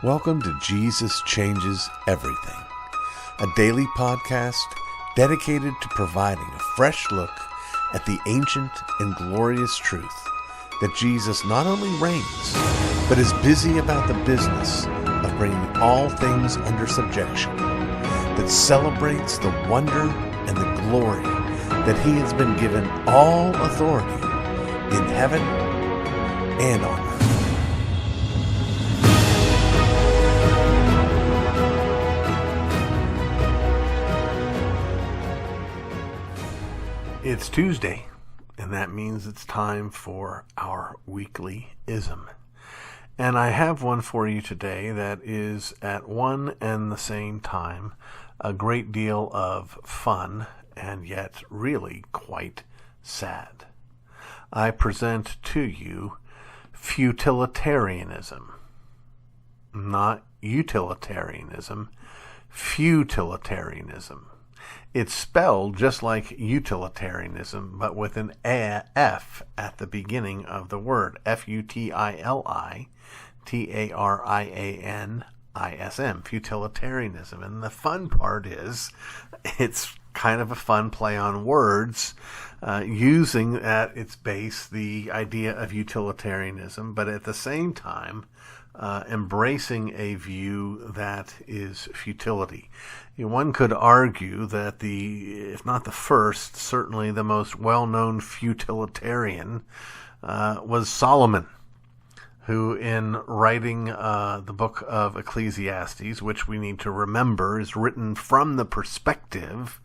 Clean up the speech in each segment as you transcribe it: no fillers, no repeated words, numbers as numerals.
Welcome to Jesus Changes Everything, a daily podcast dedicated to providing a fresh look at the ancient and glorious truth that Jesus not only reigns, but is busy about the business of bringing all things under subjection, that celebrates the wonder and the glory that he has been given all authority in heaven and on earth. It's Tuesday, and that means it's time for our weekly ism. And I have one for you today that is at one and the same time a great deal of fun and yet really quite sad. I present to you Futilitarianism. Not utilitarianism, Futilitarianism. It's spelled just like utilitarianism, but with an F at the beginning of the word. Futilitarianism, futilitarianism. And the fun part is it's kind of a fun play on words, using at its base the idea of utilitarianism, but at the same time embracing a view that is futility. One could argue that if not the first, certainly the most well-known futilitarian was Solomon, who in writing the book of Ecclesiastes, which we need to remember is written from the perspective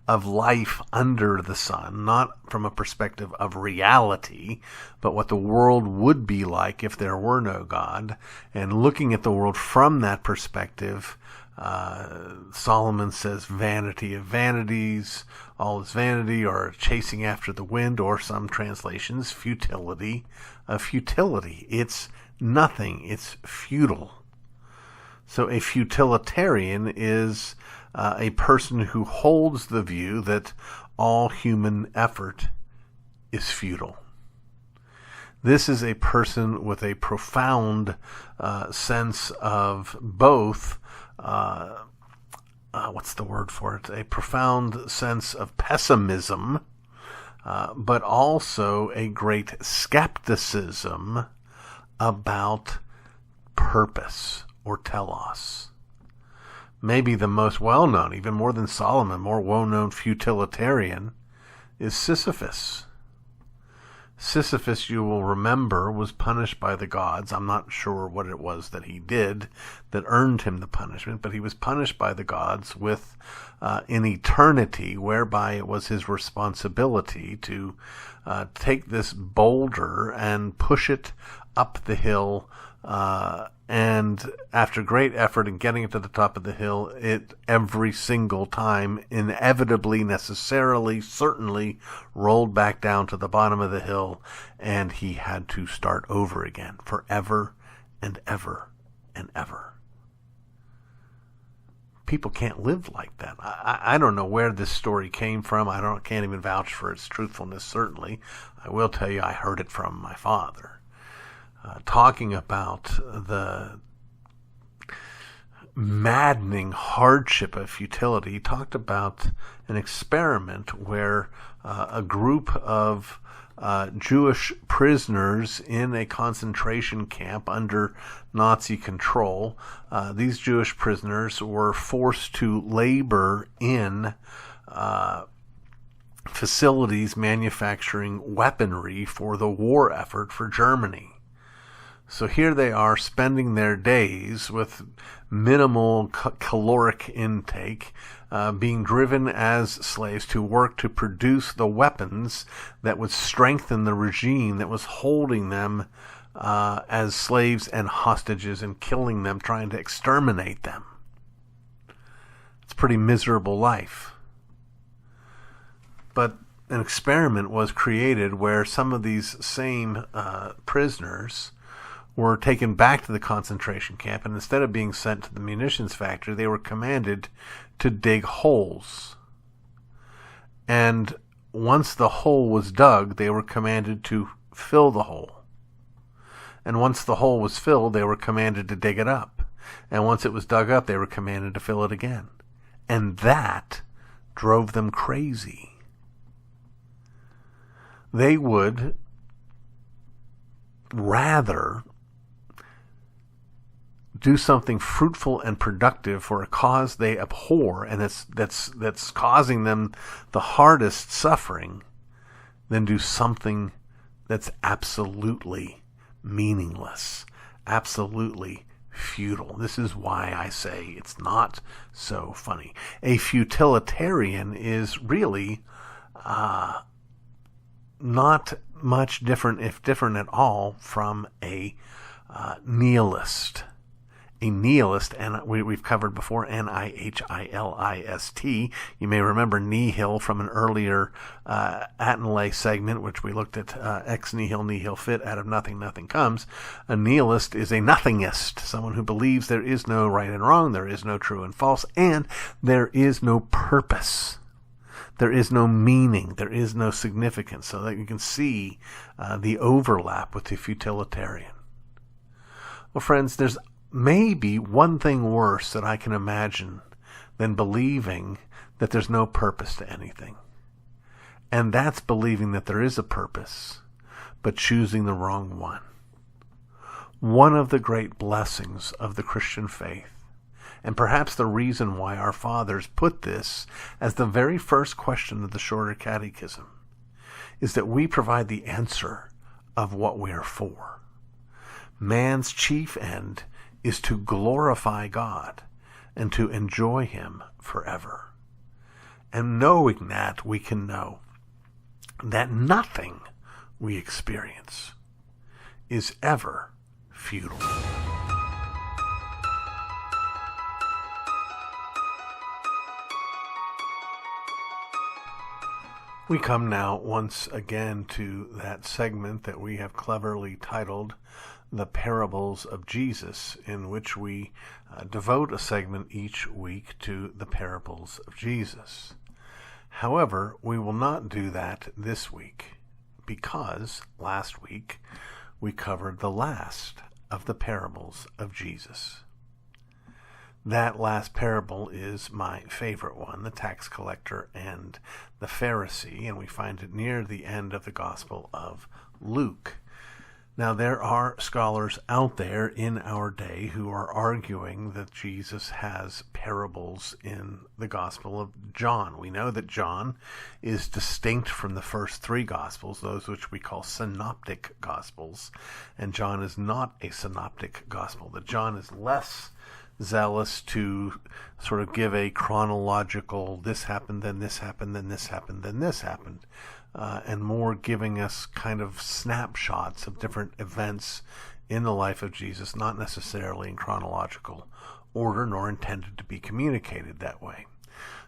of life under the sun, not from a perspective of reality, but what the world would be like if there were no God. And looking at the world from that perspective, Solomon says, vanity of vanities, all is vanity, or chasing after the wind, or some translations, futility of futility. It's nothing. It's futile. So a futilitarian is a person who holds the view that all human effort is futile. This is a person with a profound sense of both, what's the word for it? A profound sense of pessimism, but also a great skepticism about purpose or telos. Maybe the most well-known, even more than Solomon, more well-known futilitarian is Sisyphus. Sisyphus, you will remember, was punished by the gods. I'm not sure what it was that he did that earned him the punishment, but he was punished by the gods with an eternity, whereby it was his responsibility to take this boulder and push it up the hill, and after great effort in getting it to the top of the hill, it every single time inevitably, necessarily, certainly rolled back down to the bottom of the hill, and he had to start over again forever and ever and ever. People can't live like that. I don't know where this story came from. Can't even vouch for its truthfulness, certainly. I will tell you I heard it from my father. Talking about the maddening hardship of futility. He talked about an experiment where a group of Jewish prisoners in a concentration camp under Nazi control, these Jewish prisoners were forced to labor in facilities manufacturing weaponry for the war effort for Germany. So here they are spending their days with minimal caloric intake, being driven as slaves to work to produce the weapons that would strengthen the regime that was holding them as slaves and hostages and killing them, trying to exterminate them. It's a pretty miserable life. But an experiment was created where some of these same prisoners were taken back to the concentration camp, and instead of being sent to the munitions factory, they were commanded to dig holes. And once the hole was dug, they were commanded to fill the hole. And once the hole was filled, they were commanded to dig it up. And once it was dug up, they were commanded to fill it again. And that drove them crazy. They would rather do something fruitful and productive for a cause they abhor, and that's causing them the hardest suffering, than do something that's absolutely meaningless, absolutely futile. This is why I say it's not so funny. A futilitarian is really not much different, if different at all, from a nihilist. A nihilist, and we've covered before, Nihilist. You may remember nihil from an earlier Attenlay segment, which we looked at ex nihil, nihil fit, out of nothing, nothing comes. A nihilist is a nothingist, someone who believes there is no right and wrong, there is no true and false, and there is no purpose. There is no meaning, there is no significance, so that you can see the overlap with the futilitarian. Well, friends, there's maybe one thing worse that I can imagine than believing that there's no purpose to anything. And that's believing that there is a purpose, but choosing the wrong one. One of the great blessings of the Christian faith, and perhaps the reason why our fathers put this as the very first question of the Shorter Catechism, is that we provide the answer of what we are for. Man's chief end is to glorify God and to enjoy Him forever. And knowing that, we can know that nothing we experience is ever futile. We come now once again to that segment that we have cleverly titled The Parables of Jesus, in which we devote a segment each week to the parables of Jesus. However, we will not do that this week, because last week we covered the last of the parables of Jesus. That last parable is my favorite one, the tax collector and the Pharisee, and we find it near the end of the Gospel of Luke. Now, there are scholars out there in our day who are arguing that Jesus has parables in the Gospel of John. We know that John is distinct from the first three Gospels, those which we call synoptic Gospels, and John is not a synoptic Gospel. That John is less zealous to sort of give a chronological, this happened, then this happened, then this happened, then this happened, and more giving us kind of snapshots of different events in the life of Jesus, not necessarily in chronological order, nor intended to be communicated that way.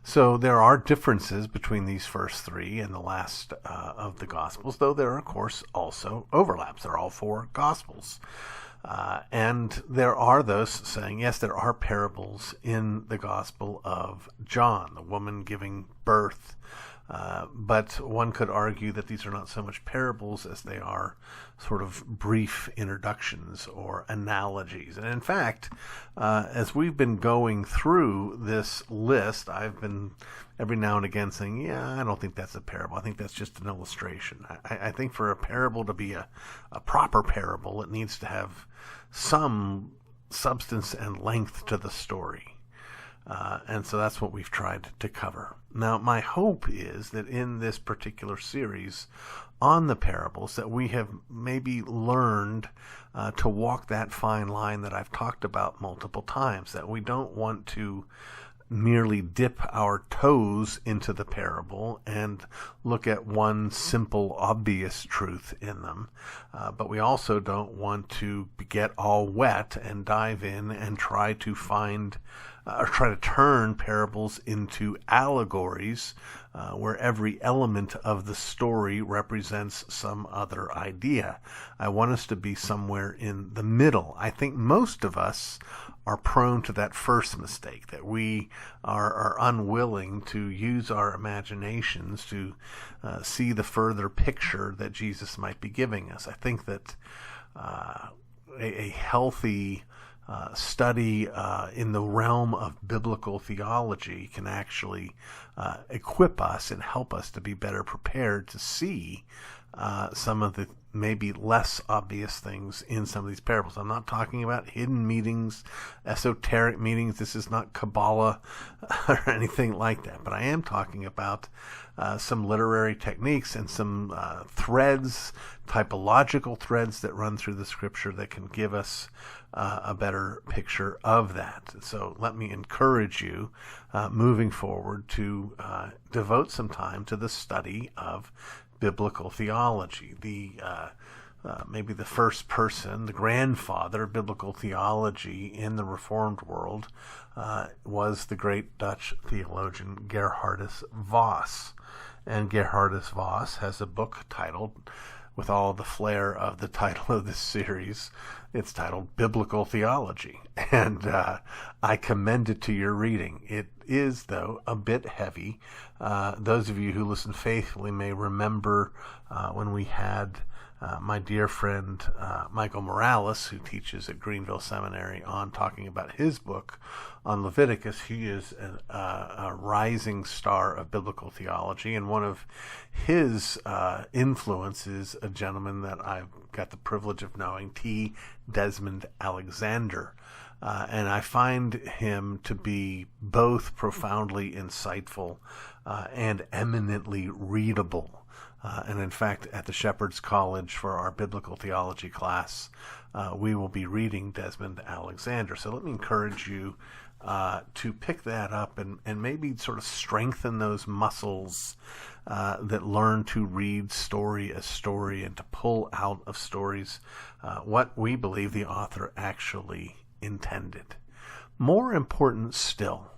So there are differences between these first three and the last of the Gospels, though there are, of course, also overlaps. They're all four Gospels. And there are those saying, yes, there are parables in the Gospel of John, the woman giving birth. But one could argue that these are not so much parables as they are sort of brief introductions or analogies. And in fact, as we've been going through this list, I've been every now and again saying, yeah, I don't think that's a parable. I think that's just an illustration. I think for a parable to be a proper parable, it needs to have some substance and length to the story. And so that's what we've tried to cover. Now, my hope is that in this particular series on the parables that we have maybe learned to walk that fine line that I've talked about multiple times, that we don't want to merely dip our toes into the parable and look at one simple, obvious truth in them. But we also don't want to get all wet and dive in and try to find or try to turn parables into allegories where every element of the story represents some other idea. I want us to be somewhere in the middle. I think most of us are prone to that first mistake, that we are unwilling to use our imaginations to see the further picture that Jesus might be giving us. I think that a healthy study in the realm of biblical theology can actually equip us and help us to be better prepared to see some of the maybe less obvious things in some of these parables. I'm not talking about hidden meanings, esoteric meanings. This is not Kabbalah or anything like that. But I am talking about some literary techniques and some threads, typological threads that run through the scripture that can give us a better picture of that. So let me encourage you moving forward to devote some time to the study of biblical theology. Maybe the first person, the grandfather of biblical theology in the Reformed world was the great Dutch theologian Gerhardus Voss. And Gerhardus Voss has a book titled, with all the flair of the title of this series, it's titled Biblical Theology. And I commend it to your reading. It is, though, a bit heavy. Those of you who listen faithfully may remember when we had my dear friend Michael Morales, who teaches at Greenville Seminary, on talking about his book on Leviticus. He is a rising star of biblical theology, and one of his influences, a gentleman that I've got the privilege of knowing, T. Desmond Alexander. And I find him to be both profoundly insightful and eminently readable. And in fact, at the Shepherd's College for our biblical theology class, we will be reading Desmond Alexander. So let me encourage you to pick that up and maybe sort of strengthen those muscles that learn to read story as story and to pull out of stories what we believe the author actually intended. More important still,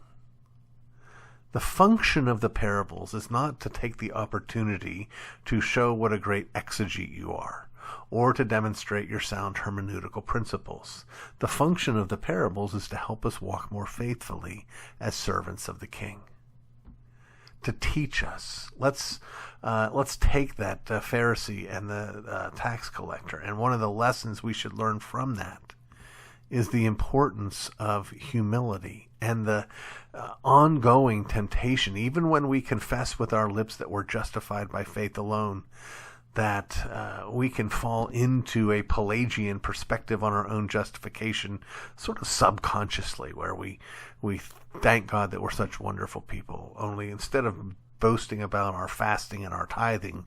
the function of the parables is not to take the opportunity to show what a great exegete you are, or to demonstrate your sound hermeneutical principles. The function of the parables is to help us walk more faithfully as servants of the King. To teach us. Let's take that Pharisee and the tax collector, and one of the lessons we should learn from that is the importance of humility and the ongoing temptation, even when we confess with our lips that we're justified by faith alone, that we can fall into a Pelagian perspective on our own justification, sort of subconsciously, where we thank God that we're such wonderful people. Only instead of boasting about our fasting and our tithing,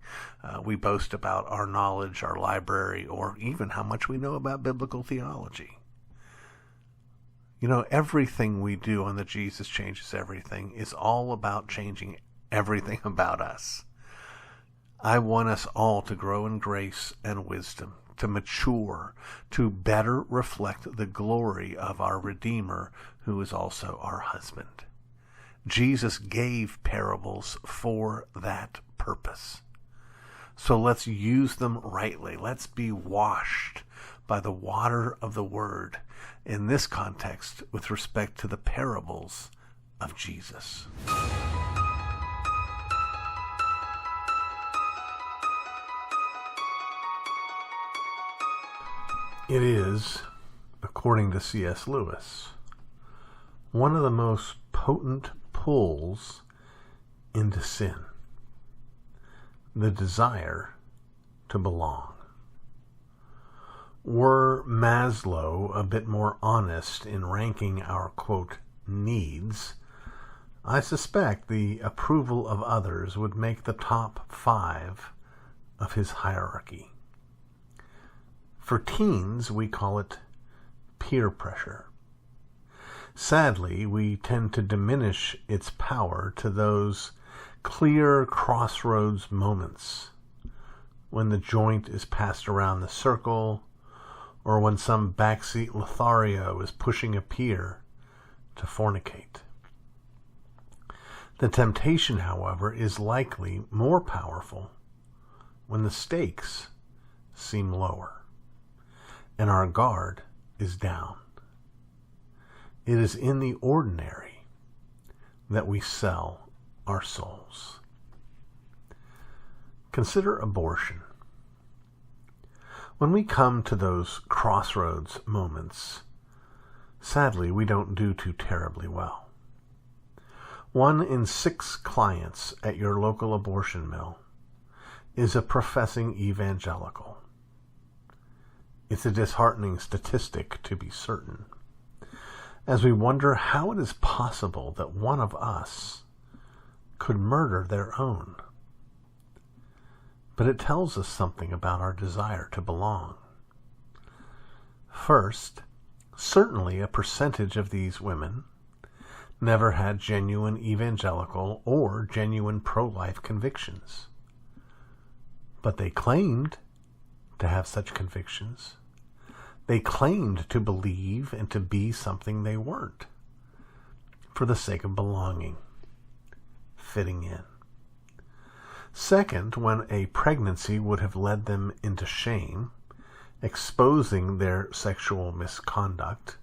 we boast about our knowledge, our library, or even how much we know about biblical theology. You know, everything we do on the Jesus Changes Everything is all about changing everything about us. I want us all to grow in grace and wisdom, to mature, to better reflect the glory of our Redeemer, who is also our husband. Jesus gave parables for that purpose. So let's use them rightly. Let's be washed by the water of the Word in this context with respect to the parables of Jesus. It is, according to C.S. Lewis, one of the most potent pulls into sin, the desire to belong. Were Maslow a bit more honest in ranking our, quote, needs, I suspect the approval of others would make the top 5 of his hierarchy. For teens, we call it peer pressure. Sadly, we tend to diminish its power to those clear crossroads moments when the joint is passed around the circle, or when some backseat Lothario is pushing a peer to fornicate. The temptation, however, is likely more powerful when the stakes seem lower and our guard is down. It is in the ordinary that we sell our souls. Consider abortion. When we come to those crossroads moments, Sadly, we don't do too terribly well. 1 in 6 clients at your local abortion mill is a professing evangelical. It's a disheartening statistic, to be certain, as we wonder how it is possible that one of us could murder their own. But it tells us something about our desire to belong. First, certainly a percentage of these women never had genuine evangelical or genuine pro-life convictions. But they claimed to have such convictions. They claimed to believe and to be something they weren't, for the sake of belonging, fitting in. Second, when a pregnancy would have led them into shame, exposing their sexual misconduct,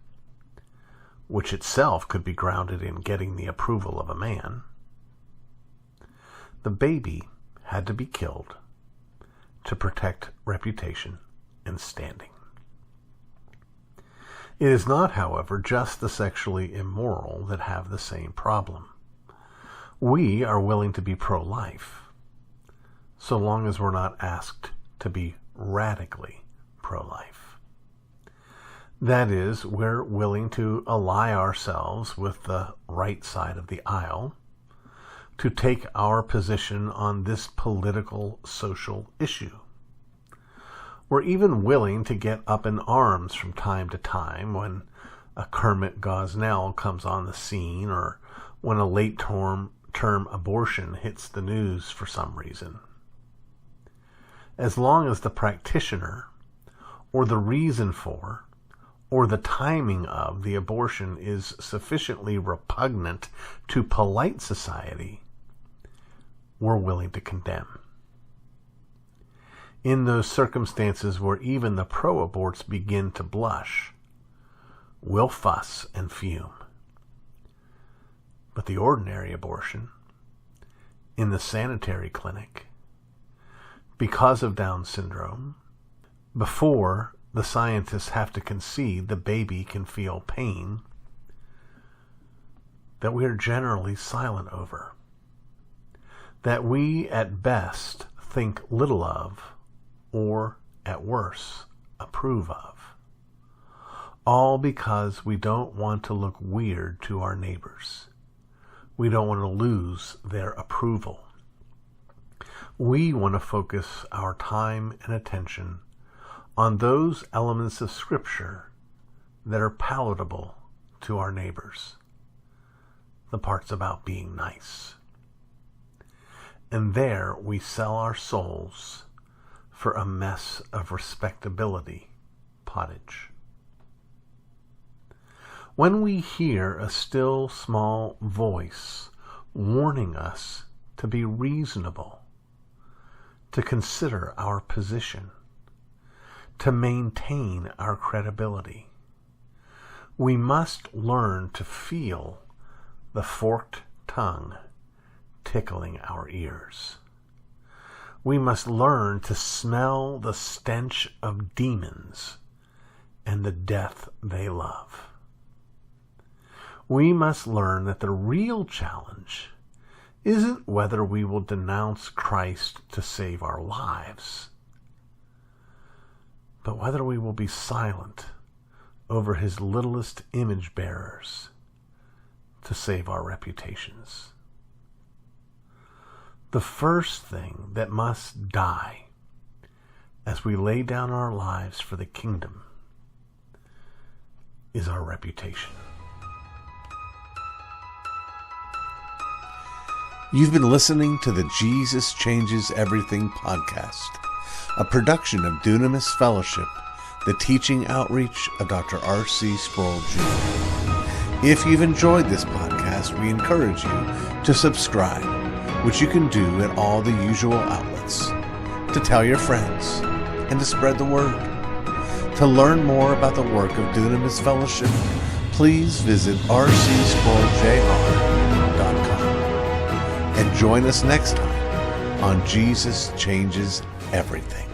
which itself could be grounded in getting the approval of a man, the baby had to be killed to protect reputation and standing. It is not, however, just the sexually immoral that have the same problem. We are willing to be pro-life, so long as we're not asked to be radically pro-life. That is, we're willing to ally ourselves with the right side of the aisle to take our position on this political, social issue. We're even willing to get up in arms from time to time when a Kermit Gosnell comes on the scene or when a late-term abortion hits the news for some reason. As long as the practitioner or the reason for or the timing of the abortion is sufficiently repugnant to polite society, we're willing to condemn. In those circumstances where even the pro-aborts begin to blush, we'll fuss and fume. But the ordinary abortion, in the sanitary clinic, because of Down syndrome, before the scientists have to concede the baby can feel pain, that we are generally silent over, that we at best think little of, or at worst approve of, all because we don't want to look weird to our neighbors. We don't want to lose their approval. We want to focus our time and attention on those elements of Scripture that are palatable to our neighbors, the parts about being nice. And there we sell our souls for a mess of respectability pottage. When we hear a still small voice warning us to be reasonable, to consider our position, to maintain our credibility, we must learn to feel the forked tongue tickling our ears. We must learn to smell the stench of demons and the death they love. We must learn that the real challenge isn't whether we will denounce Christ to save our lives, but whether we will be silent over his littlest image bearers to save our reputations. The first thing that must die as we lay down our lives for the kingdom is our reputation. You've been listening to the Jesus Changes Everything podcast, a production of Dunamis Fellowship, the teaching outreach of Dr. R.C. Sproul Jr. If you've enjoyed this podcast, we encourage you to subscribe, which you can do at all the usual outlets, to tell your friends, and to spread the word. To learn more about the work of Dunamis Fellowship, please visit rcsproulJR.com. And join us next time on Jesus Changes Everything.